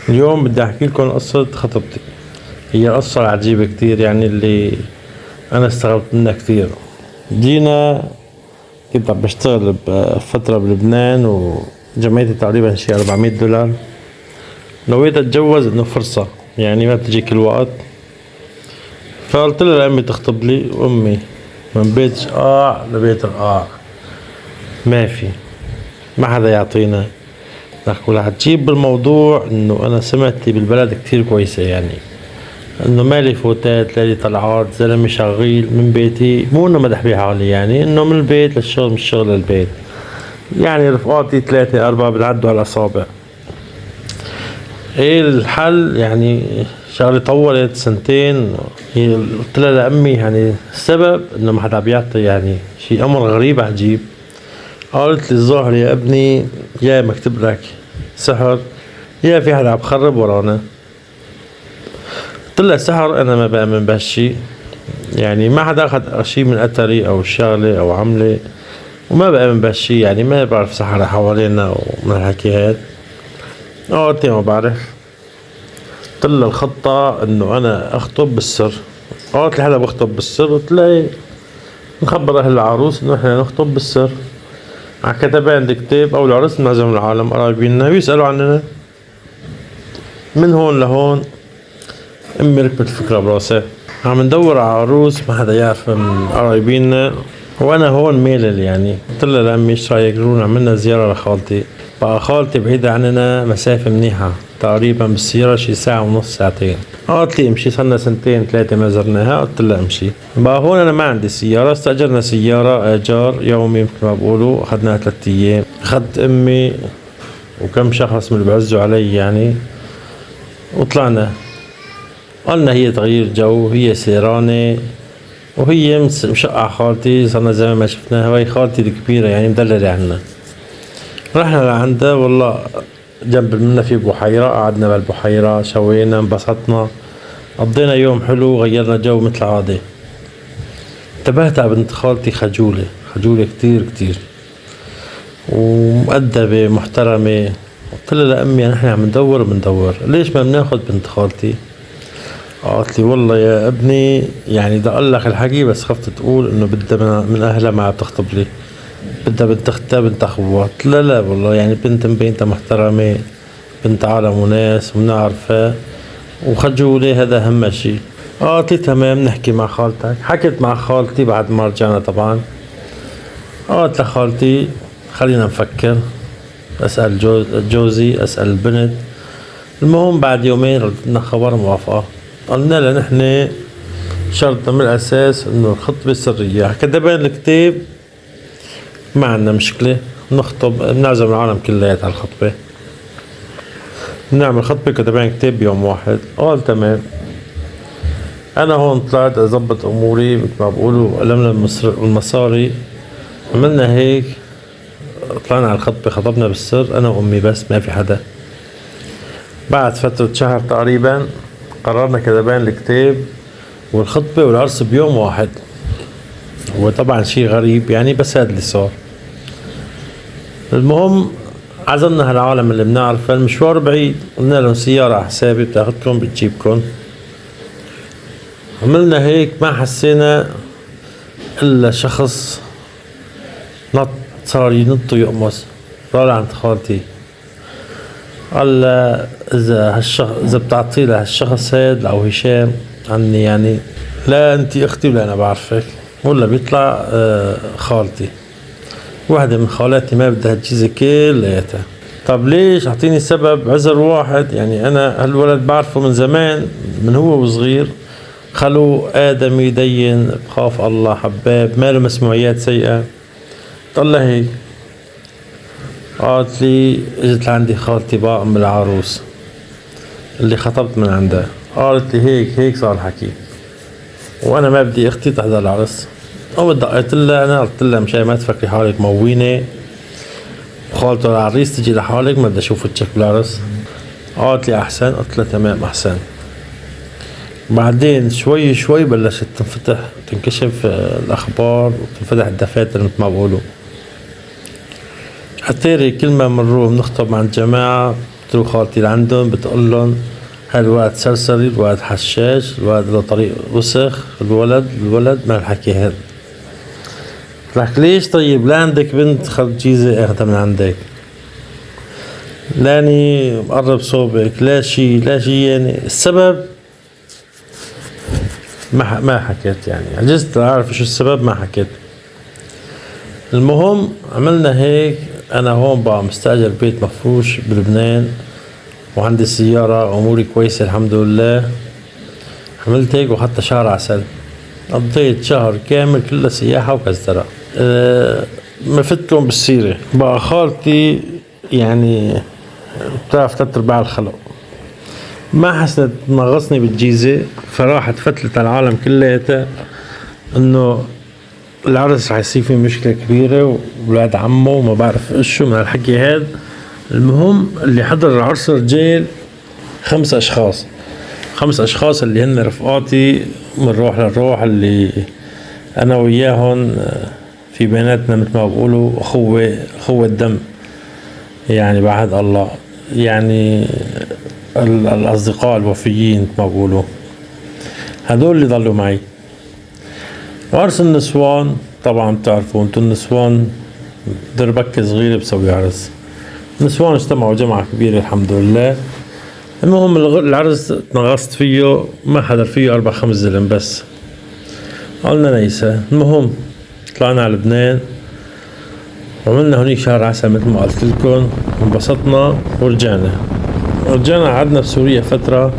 اليوم بدي احكي لكم قصة خطبتي. هي قصة عجيبة كتير، يعني اللي انا استغربت منها كتير. جينا، كنت عم بشتغل بفترة بلبنان وجمعيتي تقريبا شي $400. نويت اتجوز انه فرصة، يعني ما بتجي كل وقت. فقلت لها لأمي تخطب لي، وأمي من بيت شقاع لبيت رقاع ما حدا يعطينا. رح تجيب بالموضوع انه انا سمعتي بالبلد كتير كويسة، يعني انه مالي فوتات لالي طلعات، زلمة شغيل من بيتي، مو انه مدح بيه حالي، يعني انه من البيت للشغل، من الشغل للبيت. يعني رفقاتي 3 4 بتعدوا على الأصابع. ايه الحل؟ يعني شغلي طولت سنتين. قلت لها لأمي يعني السبب انه ما حدا بيعطي، يعني شي امر غريب عجيب. قالت لي الظاهر يا ابني يا مكتب لك سحر، يا في حدا عم بخرب ورانا. قلت لها سحر انا ما بآمن بهالشي، يعني ما حدا اخذ شي من اثري او شغله او عمله، وما بآمن بهالشي، يعني ما بعرف سحرة حوالينا ومن الحكي هاد. قالت لي ما بعرف. قلت لها الخطة انه انا اخطب بالسر. قالت لي حدا بخطب بالسر؟ قلت لها إيه. نخبر اهل العروس انه احنا نخطب بالسر. على كتبان الكتاب او العرس نعزم العالم قرايبيننا بيسألوا عننا. من هون لهون امي ركبت الفكرة براسها، عم ندور على عروس ما حدا يعرف من قرايبيننا، وانا هون ميلل. يعني قلت لها لامي ايش رايك نروح عملنا زيارة لخالتي. بقى خالتي بعيدة عننا مسافة منيحة، تقريبا بالسيارة شي ساعة ونص ساعتين. قالت لي امشي، صرنا سنتين 3 ما زرناها. قلت لها امشي. بقى هون انا ما عندي سيارة، استأجرنا سيارة ايجار يومي مثل ما بقولوا، اخذناها 3 ايام. اخذت امي وكم شخص من اللي بعزوا علي يعني، وطلعنا. قالنا هي تغيير جو، هي سيرانة، وهي مشقة خالتي، صرنا زمان ما شفناها، وهي خالتي الكبيرة يعني مدللة عنا. رحنا لعندها، والله جنب منا في بحيرة، قعدنا بالبحيرة، شوينا، انبسطنا، قضينا يوم حلو، غيرنا جو مثل عادة. انتبهت على بنت خالتي خجولة، خجولة كتير كتير، ومؤدبة محترمة. قلت لها لأمي نحن عم ندور ليش ما بناخد بنت خالتي. قالت لي والله يا ابني يعني بدي اقول لك الحكي، بس خفت تقول انه بدها من اهلها ما بتخطب لي، بدها بنت اختها بنت اخوها. قلت لا لا والله، يعني بنت مبينتها محترمة، بنت عالم وناس وبنعرفها، وخجولة هذا اهم شي. قالت لي تمام نحكي مع خالتك. حكيت مع خالتي بعد ما رجعنا طبعا. قالت لخالتي خلينا نفكر، اسأل جوزي، اسأل البنت. المهم بعد يومين ردنا خبر موافقة. قلنا لها نحن شرطنا من الأساس إنه الخطبة سرية، كتبان الكتاب ما عندنا مشكلة، نخطب بنعزم العالم كلياتها على الخطبة، بنعمل خطبة كتبان كتاب بيوم واحد. قال تمام. أنا هون طلعت أظبط أموري مثل ما بقولوا، لمنا المصاري، عملنا هيك، طلعنا على الخطبة، خطبنا بالسر أنا وأمي بس، ما في حدا. بعد فترة شهر تقريبا قررنا كتبان الكتاب والخطبة والعرس بيوم واحد. وطبعا شي غريب يعني، بس هذا اللي صار. المهم عزمنا هالعالم اللي بنعرفه، المشوار بعيد، قلنا لهم سيارة على حسابي بتاخدكم بتجيبكم. عملنا هيك، ما حسينا إلا شخص نط، صار ينط ويقمص، طالع عند خالتي. قال إذا بتعطي له هالشخص هاد أو هشام عني، يعني لا أنت أختي ولا أنا بعرفك، ولا بيطلع خالتي، واحدة من خالاتي ما بدها تجيزي كلياتها. طب ليش؟ أعطيني سبب، عذر واحد. يعني أنا هالولد بعرفه من زمان، من هو وصغير، خلو آدمي دين، بخاف الله، حباب، ما له مسموعيات سيئة. طلع هيك. قالت لي اجت لعندي خالتي بقى ام العروس اللي خطبت من عندها، قالت لي هيك صار الحكي، وانا ما بدي اختي تحضر العرس. قمت دقيت لها، انا قلت لها مشان ما تفكري حالك موينه وخالته العريس تجي لحالك، ما بدي اشوف وجهك بالعرس. قالت لي احسن. قلت لها تمام احسن. بعدين شوي شوي بلشت تنكشف الاخبار وتنفتح الدفاتر مثل ما بقولوا. اتاري كل ما بنروح بنخطب مع الجماعة بتروح خالتي لعندهم بتقول لهم هاي الولد سرسري، الولد حشاش، الولد له طريق وسخ، الولد ما الحكي هذا. لك ليش طيب لا عندك بنت خرجيزة اخذها من عندك، لاني مقرب صوبك، لا شي يعني السبب ما حكيت، يعني عجزت اعرف شو السبب ما حكيت. المهم عملنا هيك، انا هون بقى مستاجر بيت مفروش بلبنان وعندي سيارة، اموري كويسة الحمد لله. عملت هيك وحتى شهر عسل، قضيت شهر كامل كله سياحة وكزدرة. ما فتلهم بالسيرة بقى خالتي، يعني بتعرف 3/4 الخلق، ما حسنت تنغصني بالجيزة، فراحت فتلت على العالم كلياتها انه العرس رح يصير فيه مشكلة كبيرة وولاد عمه وما بعرف ايش من هالحكي هاد. المهم اللي حضر العرس رجال 5 اشخاص اللي هن رفقاتي من روح للروح، اللي انا وياهم في بيناتنا مثل ما بقولوا اخوة الدم، يعني بعهد الله، يعني الاصدقاء الوفيين مثل ما بقولوا، هدول اللي ضلوا معي. وعرس النسوان طبعا بتعرفوا انتو النسوان دربكة صغيرة بسوي عرس. النسوان اجتمعوا جمعة كبيرة الحمد لله. المهم العرس تنغصت فيه، ما حضر فيه 4-5 زلم بس، قلنا نيسا. المهم طلعنا على لبنان وعملنا هونيك شهر عسل مثل ما قلت لكم، انبسطنا ورجعنا قعدنا بسوريا فترة.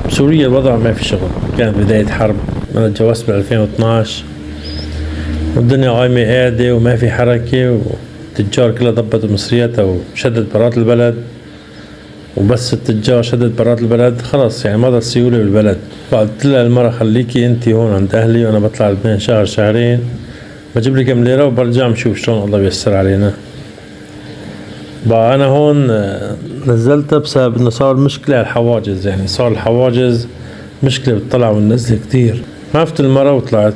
بسوريا الوضع ما في شغل، كانت بداية حرب، انا تجوزت بال 2012 والدنيا قايمة قاعدة وما في حركة، والتجار كلها ضبطت مصرياتها وشدت برات البلد، وبس التجار شدت برات البلد خلص يعني ما ضل سيولة بالبلد. فقلت لها المرة خليكي انتي هون عند اهلي وانا بطلع لبنان شهر شهرين بجيب لي كم ليرة وبرجع بشوف شلون الله بيسر علينا. بقى انا هون نزلتها بسبب انه صار مشكلة على الحواجز، يعني صار الحواجز مشكلة بالطلع والنزل كتير. عرفت المرة وطلعت،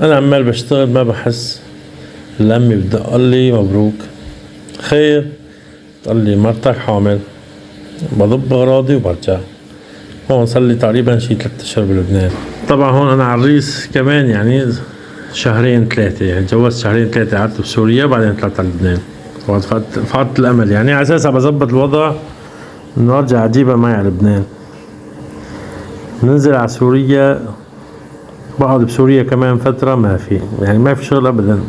انا عمال بشتغل ما بحس. الامي بتدق لي مبروك خير، قال لي مرتك حامل، بضب اغراضي وبرجع. هون صار لي تقريبا شي 3 اشهر بلبنان. طبعا هون انا عريس كمان يعني 2-3 يعني تجوزت 2-3 قعدت بسوريا بعدين طلعت على لبنان، فقدت الامل يعني على اساسها بظبط الوضع انه ارجع اجيبها معي على لبنان. ننزل على سوريا، بقعد بسوريا كمان فترة ما في شغل ابدا،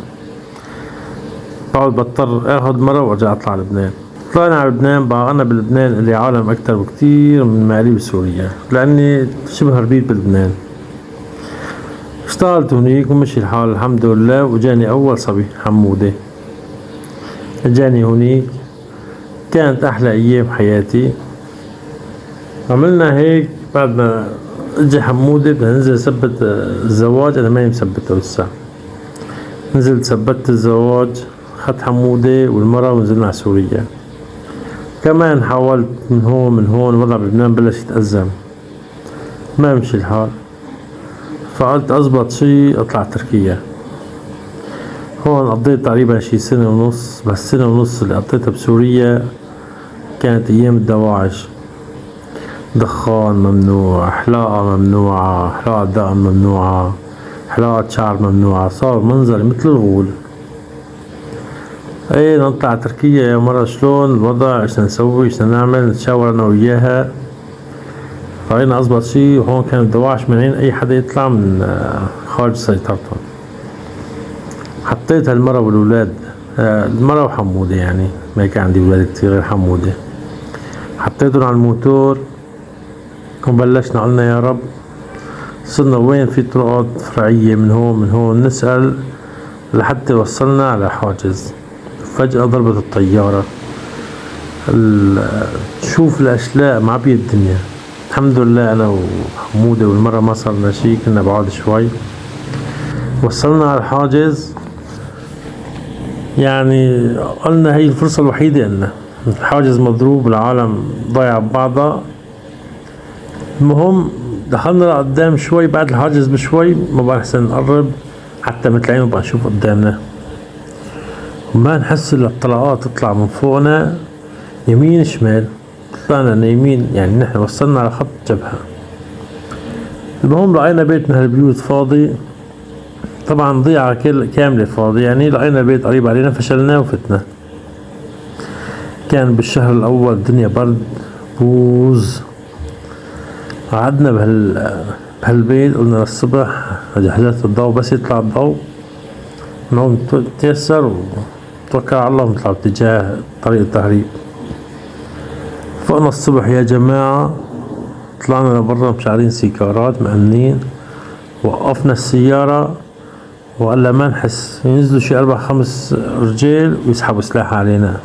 بقعد بضطر اخذ مرة وارجع اطلع على لبنان. طلعنا على لبنان، بقى انا بلبنان اللي عالم اكتر بكتير من مالي بسوريا لاني شبه ربيت بلبنان. اشتغلت هنيك ومشي الحال الحمد لله، وجاني اول صبي حمودة، جاني هنيك كانت احلى ايام حياتي. عملنا هيك بعد ما اجى حمودة بدنا ننزل نثبت الزواج، انا ماني مثبته لسه. نزلت ثبتت الزواج، اخذت حمودة والمرة ونزلنا على سوريا. كمان حاولت من هون الوضع بلبنان بلش يتأزم، ما مشي الحال، فقلت أزبط شي أطلع تركيا. هون قضيت تقريبا شي 1.5 سنة، بس 1.5 سنة اللي قضيتها بسوريا كانت أيام الدواعش. دخان ممنوع، حلاقة ممنوعة، حلاقة دقن ممنوعة، حلاقة شعر ممنوعة، صار منظري مثل الغول. ايه نطلع على تركيا يا مرة، شلون الوضع، ايش نسوي، ايش نعمل، نتشاور انا وياها. فقينا اضبط شي، وهون كان الدواعش مانعين اي حدا يطلع من خارج سيطرتهم. حطيت هالمرة والولاد، المرة وحمودة، يعني ما كان عندي ولاد كتير غير حمودة، حطيتهم على الموتور وبلشنا قلنا يا رب. صرنا وين في طرقات فرعية من هون نسأل لحتى وصلنا على حاجز. فجأة ضربت الطيارة، شوف الأشلاء معبية الدنيا. الحمد لله أنا وحمودة والمرة ما صارنا شي، كنا بعاد شوي. وصلنا على الحاجز، يعني قلنا هي الفرصة الوحيدة إلنا، الحاجز مضروب، العالم ضايعة ببعضها. المهم دخلنا لقدام شوي، بعد الحاجز بشوي ما بقى نحسن نقرب حتى مثل عين بقى نشوف قدامنا، وما نحس الا الطلقات تطلع من فوقنا يمين شمال، طلعنا يمين يعني نحن وصلنا على خط جبهة. المهم لقينا بيت من هالبيوت فاضي، طبعا ضيعة كاملة فاضي، يعني لقينا بيت قريب علينا فشلناه وفتنا. كان بالشهر الأول الدنيا برد بوز. قعدنا بهالبيت، قلنا للصبح جهزت الضوء، بس يطلع الضوء نقوم نتيسر ونتوكل على الله ونطلع باتجاه طريق التهريب. فقنا الصبح يا جماعة، طلعنا لبرا مشعلين سيكارات مأمنين، وقفنا السيارة وقال ما نحس ينزلوا شي 4-5 رجال ويسحبوا سلاح علينا.